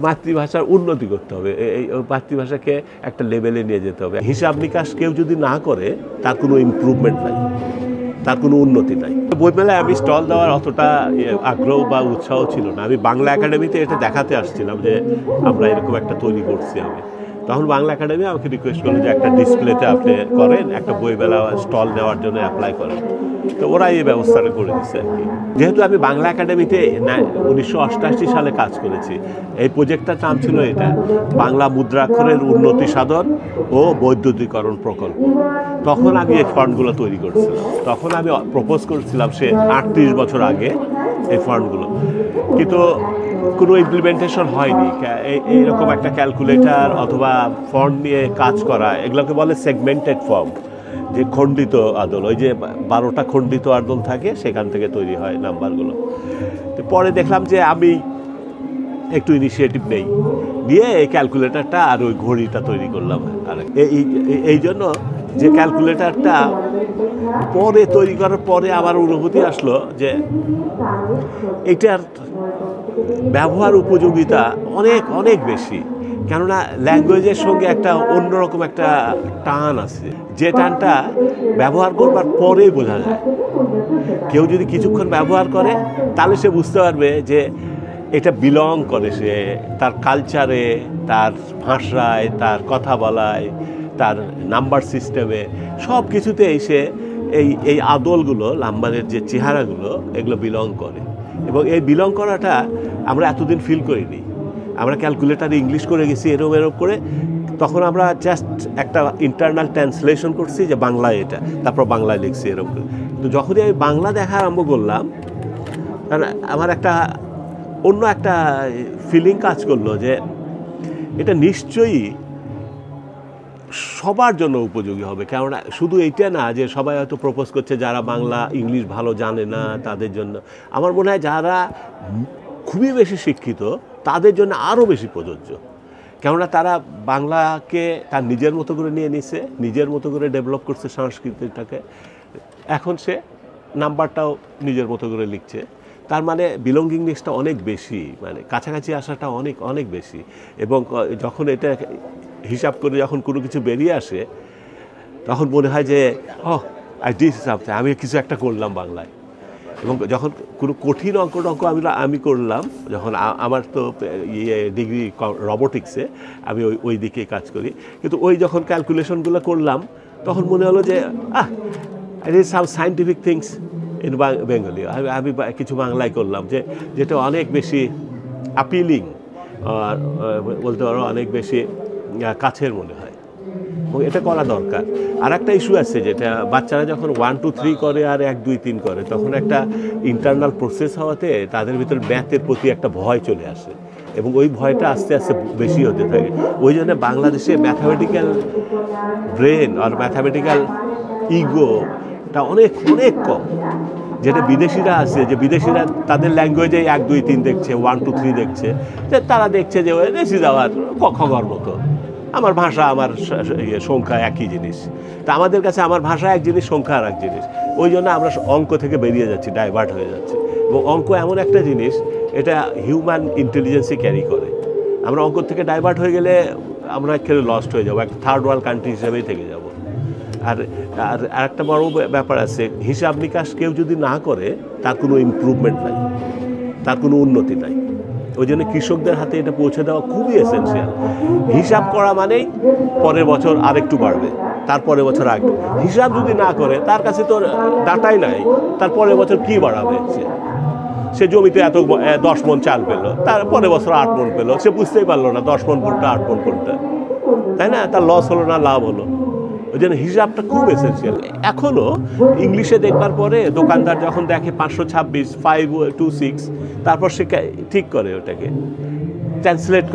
মাতৃভাষার উন্নতি করতে হবে, এই মাতৃভাষাকে একটা লেভেলে নিয়ে যেতে হবে। হিসাব নিকাশ কেউ যদি না করে তার কোনো ইমপ্রুভমেন্ট নাই, তার কোনো উন্নতি নাই। বইমেলায় আমি স্টল দেওয়ার অতটা আগ্রহ বা উৎসাহ ছিল না। আমি বাংলা একাডেমিতে এটা দেখাতে আসছিলাম যে আমরা এরকম একটা তৈরি করছি। আমি তখন বাংলা একাডেমি আমাকে রিকোয়েস্ট করলো যে একটা ডিসপ্লেতে আপনি করেন, একটা বইমেলা স্টল নেওয়ার জন্য অ্যাপ্লাই করেন। তো ওরা এই ব্যবস্থাটা করে দিচ্ছে আর কি। যেহেতু আমি বাংলা একাডেমিতে 1988 সালে কাজ করেছি, এই প্রজেক্টটার নাম ছিল এটা বাংলা মুদ্রাক্ষরের উন্নতি সাধন ও বৈদ্যুতিকরণ প্রকল্প। তখন আমি এই ফন্টগুলো তৈরি করেছিলাম। তখন আমি প্রপোজ করেছিলাম সে 38 বছর আগে এই ফন্টগুলো, কিন্তু কোনো ইমপ্লিমেন্টেশন হয়নি। এইরকম একটা ক্যালকুলেটর অথবা ফন্ট নিয়ে কাজ করা, এগুলোকে বলে সেগমেন্টেড ফর্ম, যে খণ্ডিত আদল, ওই যে 12টা খণ্ডিত আদল থাকে সেখান থেকে তৈরি হয় নাম্বারগুলো। তো পরে দেখলাম যে আমি একটু ইনিশিয়েটিভ নিয়ে এই ক্যালকুলেটরটা আর ওই ঘড়িটা তৈরি করলাম। আর এই জন্য যে ক্যালকুলেটরটা পরে তৈরি করার পরে আমার অনুভূতি আসলো যে এটার ব্যবহার উপযোগিতা অনেক অনেক বেশি। কেননা ল্যাঙ্গুয়েজের সঙ্গে একটা অন্যরকম একটা টান আছে, যে টানটা ব্যবহার করবার পরেই বোঝা যায়। কেউ যদি কিছুক্ষণ ব্যবহার করে তাহলে সে বুঝতে পারবে যে এটা বিলং করে সে তার কালচারে, তার ভাষায়, তার কথা বলায়, তার নাম্বার সিস্টেমে, সব কিছুতেই সে এই আদলগুলো, নাম্বারের যে চেহারাগুলো, এগুলো বিলং করে। এবং এই বিলং করাটা আমরা এতদিন ফিল করিনি। আমরা ক্যালকুলেটারে ইংলিশ করে গেছি এরম করে, তখন আমরা জাস্ট একটা ইন্টারনাল ট্রান্সলেশন করছি যে বাংলায় এটা, তারপর বাংলায় লিখছি এরকম করে। কিন্তু যখনই আমি বাংলা দেখা আরম্ভ করলাম, কারণ আমার অন্য একটা ফিলিং কাজ করলো যে এটা নিশ্চয়ই সবার জন্য উপযোগী হবে। কেননা শুধু এইটা না যে সবাই হয়তো প্রপোজ করছে যারা বাংলা ইংলিশ ভালো জানে না তাদের জন্য। আমার মনে হয় যারা খুবই বেশি শিক্ষিত তাদের জন্য আরও বেশি প্রযোজ্য। কেননা তারা বাংলাকে তার নিজের মতো করে নিয়ে নিছে, নিজের মতো করে ডেভেলপ করছে সংস্কৃতিটাকে। এখন সে নাম্বারটাও নিজের মতো করে লিখছে। তার মানে বিলঙ্গিংনেসটা অনেক বেশি, মানে কাছাকাছি আসাটা অনেক অনেক বেশি। এবং যখন এটা হিসাব করে যখন কোনো কিছু বেরিয়ে আসে তখন মনে হয় যে আই ডিড সামথিং, আমি কিছু একটা করলাম বাংলায়। এবং যখন কোনো কঠিন অঙ্ক আমি করলাম, যখন আমার তো ডিগ্রি রোবোটিক্সে, আমি ওই দিকে কাজ করি, কিন্তু ওই যখন ক্যালকুলেশনগুলো করলাম তখন মনে হলো যে I did some scientific things in Bengali. আমি কিছু বাংলায় করলাম যেটা অনেক বেশি অ্যাপিলিং, আর বলতে পারো অনেক বেশি কাছের মনে হয়, এবং এটা করা দরকার। আর একটা ইস্যু আছে, যেটা বাচ্চারা যখন 1 2 3 করে আর 1 2 3 করে, তখন একটা ইন্টারনাল প্রসেস হওয়াতে তাদের ভিতরে ম্যাথের প্রতি একটা ভয় চলে আসে, এবং ওই ভয়টা আস্তে আস্তে বেশি হতে থাকে। ওই জন্য বাংলাদেশে ম্যাথামেটিক্যাল ব্রেন আর ম্যাথামেটিক্যাল ইগোটা অনেক অনেক কম। যেটা বিদেশিরা আছে, যে বিদেশিরা তাদের ল্যাঙ্গুয়েজে 1 2 3 দেখছে, 1 2 3 দেখছে, যে তারা দেখছে যে ওই দেশি যাওয়ার খগর মতো। আমার ভাষা, আমার সংখ্যা একই জিনিস। তা আমাদের কাছে আমার ভাষা এক জিনিস, সংখ্যা আর এক জিনিস। ওই জন্য আমরা অঙ্ক থেকে বেরিয়ে যাচ্ছি, ডাইভার্ট হয়ে যাচ্ছে। এবং অঙ্ক এমন একটা জিনিস, এটা হিউম্যান ইন্টেলিজেন্সই ক্যারি করে। আমরা অঙ্ক থেকে ডাইভার্ট হয়ে গেলে আমরা একেবারে লস্ট হয়ে যাবো, একটা থার্ড ওয়ার্ল্ড কান্ট্রি হিসেবেই থেকে যাব। আর একটা বড় ব্যাপার আছে, হিসাব নিকাশ কেউ যদি না করে তার কোনো ইমপ্রুভমেন্ট নাই, তার কোনো উন্নতি নাই। ওই জন্য কৃষকদের হাতে এটা পৌঁছে দেওয়া খুবই এসেন্সিয়াল। হিসাব করা মানেই পরের বছর আরেকটু বাড়বে, তারপরের বছর আরেকটু। হিসাব যদি না করে, তার কাছে তো ডাটাই নাই, তার পরের বছর কী বাড়াবে? সে জমিতে 10 মণ চাল পেলো, তার পরের বছর 8 মণ পেলো, সে বুঝতেই পারলো না 10 মণ কোনটা 8 মণ কোনটা, তাই না? তার লস হলো না লাভ হলো। ওই জন্য হিসাবটা খুব এসেন্সিয়াল। এখনও ইংলিশে দেখবার পরে দোকানদার যখন দেখে 526 526, তারপর সে ঠিক করে ওটাকে ট্রান্সলেট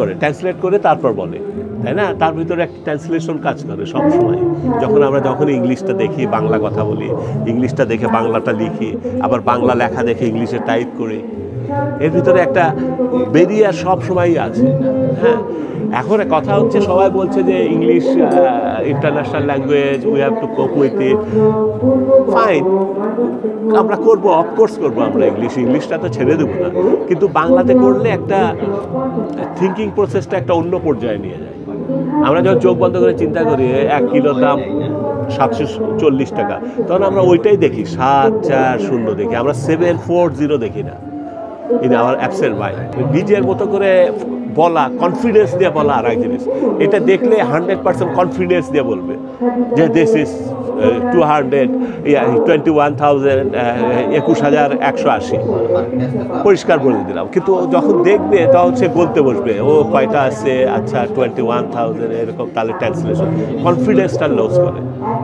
করে তারপর বলে, তাই না? তার ভিতরে একটা ট্রান্সলেশন কাজ করে সবসময়। যখন ইংলিশটা দেখি, বাংলা কথা বলি, ইংলিশটা দেখে বাংলাটা লিখি, আবার বাংলা লেখা দেখে ইংলিশে টাইপ করি, এর ভিতরে একটা বেরিয়ার সব সময়ই আছে। হ্যাঁ, এখন কথা হচ্ছে সবাই বলছে যে English international language, we have to কোপ উইথ ইট। ফাইন, আমরা করবো, অফকোর্স করবো আমরা ইংলিশটা তো ছেড়ে দেবো না, কিন্তু বাংলাতে করলে একটা থিঙ্কিং প্রসেসটা একটা অন্য পর্যায়ে নিয়ে যায়। আমরা যখন চোখ বন্ধ করে চিন্তা করি 1 কিলোর দাম 740 টাকা, তখন আমরা ওইটাই দেখি 740 দেখি, আমরা 740 দেখি না। In our absent mind. নিজের মতো করে বলা, কনফিডেন্স দিয়ে বলা আর এক জিনিস। এটা দেখলে 100% কনফিডেন্স দিয়ে বলবে যে দিস ইজ 21,180 পরিষ্কার বলে দিলাম। কিন্তু যখন দেখবে তখন সে বলতে বসবে ও কয়টা আছে, আচ্ছা 21,000 এরকম, তাহলে ট্রান্সলেশন কনফিডেন্সটা লস করে।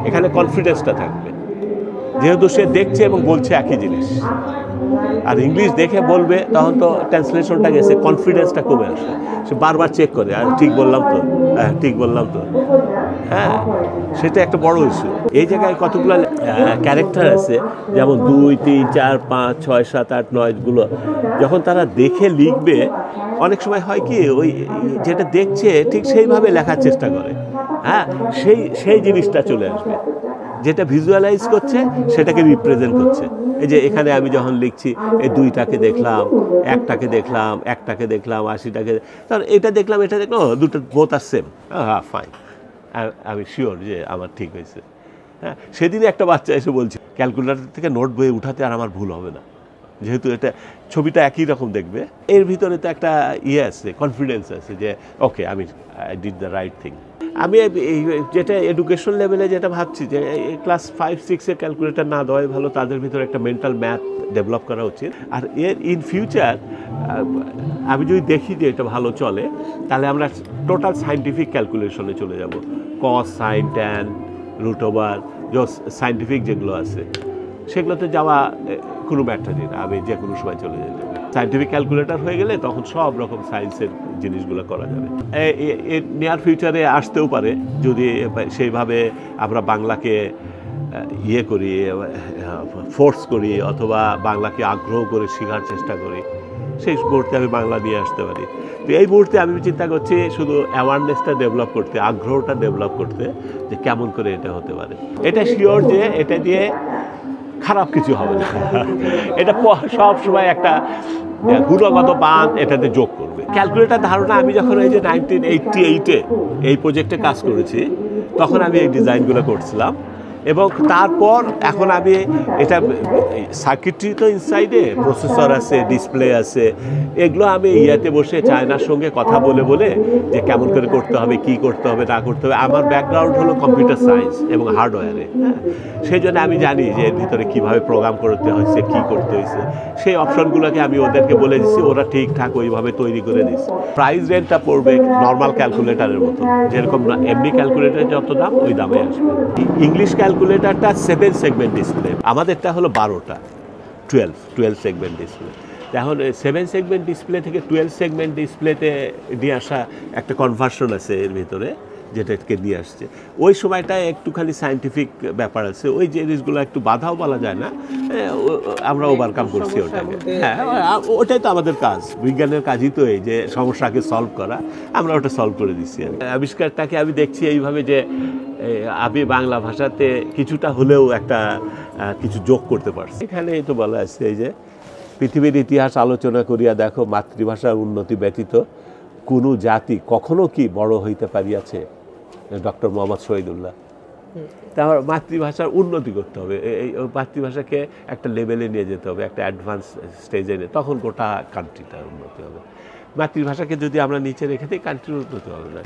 এখানে কনফিডেন্সটা থাকবে যেহেতু সে দেখছে এবং বলছে একই জিনিস। আর ইংলিশ দেখে বলবে তখন তো ট্রান্সলেশনটা গেছে, কনফিডেন্সটা কমে আসে। সে বারবার চেক করে, আর ঠিক বললাম তো, হ্যাঁ ঠিক বললাম তো। হ্যাঁ, সেটা একটা বড় ইস্যু। এই জায়গায় কতগুলো ক্যারেক্টার আছে, যেমন 2, 3, 4, 5, 6, 7, 8, 9 গুলো যখন তারা দেখে লিখবে, অনেক সময় হয় কি ওই যেটা দেখছে ঠিক সেইভাবে লেখার চেষ্টা করে। হ্যাঁ, সেই জিনিসটা চলে আসবে, যেটা ভিজুয়ালাইজ করছে সেটাকে রিপ্রেজেন্ট করছে। এই যে এখানে আমি যখন লিখছি, এই 2টাকে দেখলাম, 1টাকে দেখলাম, 1টাকে দেখলাম, 80টাকে, তাহলে এটা দেখলাম, এটা দেখলাম, দুটো বোথ আর সেম। হ্যাঁ ফাইন, আমি শিওর যে আমার ঠিক হয়েছে। হ্যাঁ, সেদিনে একটা বাচ্চা এসে বলছে ক্যালকুলেটর থেকে নোট বইয়ে উঠাতে আর আমার ভুল হবে না, যেহেতু এটা ছবিটা একই রকম দেখবে। এর ভিতরে তো একটা আছে, কনফিডেন্স আছে যে ওকে আমি ডিড দ্য রাইট থিং। আমি যেটা এডুকেশন লেভেলে যেটা ভাবছি যে ক্লাস 5-6-এ ক্যালকুলেটর না দেওয়াই ভালো, তাদের ভিতরে একটা মেন্টাল ম্যাথ ডেভেলপ করা উচিত। আর এর ইন ফিউচার আমি যদি দেখি যে এটা ভালো চলে, তাহলে আমরা টোটাল সায়েন্টিফিক ক্যালকুলেশনে চলে যাব। Cos, sine, tan, root over, scientific যেগুলো আছে সেগুলোতে যাওয়া কোনো ম্যাটারই না, আমি যে কোনো সময় চলে যেতে পারি। সায়েন্টিফিক ক্যালকুলেটর হয়ে গেলে তখন সব রকম সায়েন্সের জিনিসগুলো করা যাবে। নিয়ার ফিউচারে আসতেও পারে যদি সেইভাবে আমরা বাংলাকে করি, ফোর্স করি, অথবা বাংলাকে আগ্রহ করে শেখার চেষ্টা করি, সেই মুহূর্তে আমি বাংলা নিয়ে আসতে পারি। তো এই মুহূর্তে আমি চিন্তা করছি শুধু অ্যাওয়ারনেসটা ডেভেলপ করতে, আগ্রহটা ডেভেলপ করতে, যে কেমন করে এটা হতে পারে। এটা শিওর যে এটা দিয়ে খারাপ কিছু হবে না, এটা সব সময় একটা গুণগত মান এটাতে যোগ করবে। ক্যালকুলেটর ধারণা আমি যখন এই যে 1988-এ এই প্রজেক্টে কাজ করেছি, তখন আমি এই ডিজাইনগুলো করছিলাম। এবং তারপর এখন আমি এটা সার্কিটরি তো ইনসাইডে প্রসেসর আছে, ডিসপ্লে আছে, এগুলো আমি বসে চায়নার সঙ্গে কথা বলে বলে যে কেমন করে করতে হবে, কি করতে হবে, না করতে হবে। আমার ব্যাকগ্রাউন্ড হলো কম্পিউটার সায়েন্স এবং হার্ডওয়্যারে। সেই জন্য আমি জানি যে এর ভিতরে কীভাবে প্রোগ্রাম করতে হয়েছে, কী করতে হয়েছে, সেই অপশনগুলোকে আমি ওদেরকে বলে দিচ্ছি, ওরা ঠিকঠাক ওইভাবে তৈরি করে দিচ্ছে। প্রাইস রেঞ্জটা পড়বে নর্মাল ক্যালকুলেটারের মতো, যেরকম এমনি ক্যালকুলেটারের যত দাম ওই দামে আসবে। ইংলিশ ক্যালকুলেটরটা 7 সেগমেন্ট ডিসপ্লে, আমাদেরটা হলো 12টা, 12 সেগমেন্ট ডিসপ্লে। এখন 7 সেগমেন্ট ডিসপ্লে থেকে 12 সেগমেন্ট ডিসপ্লেতে নিয়ে আসা একটা কনভার্সন আছে এর ভিতরে, যেটাকে নিয়ে আসছে। ওই সময়টায় একটুখানি সায়েন্টিফিক ব্যাপার আছে, ওই জিনিসগুলো একটু বাধাও বলা যায় না, আমরা ওভারকাম করছি ওটাকে। হ্যাঁ, ওটাই তো আমাদের কাজ, বিজ্ঞানের কাজই তো এই যে সমস্যাকে সলভ করা, আমরা ওটা সলভ করে দিচ্ছি। আবিষ্কারটাকে আমি দেখছি এইভাবে যে আমি বাংলা ভাষাতে কিছুটা হলেও একটা কিছু যোগ করতে পারছি। এখানে তো বলা আছে এই যে পৃথিবীর ইতিহাস আলোচনা করিয়া দেখো, মাতৃভাষার উন্নতি ব্যতীত কোনো জাতি কখনো কি বড় হইতে পারিয়াছে। ডক্টর মোহাম্মদ শহীদুল্লাহ। তারপর মাতৃভাষার উন্নতি করতে হবে, এই মাতৃভাষাকে একটা লেভেলে নিয়ে যেতে হবে, একটা অ্যাডভান্স স্টেজে নিয়ে, তখন গোটা কান্ট্রিটার উন্নতি হবে। মাতৃভাষাকে যদি আমরা নিচে রেখে দিই, কান্ট্রির উন্নতি হবে না।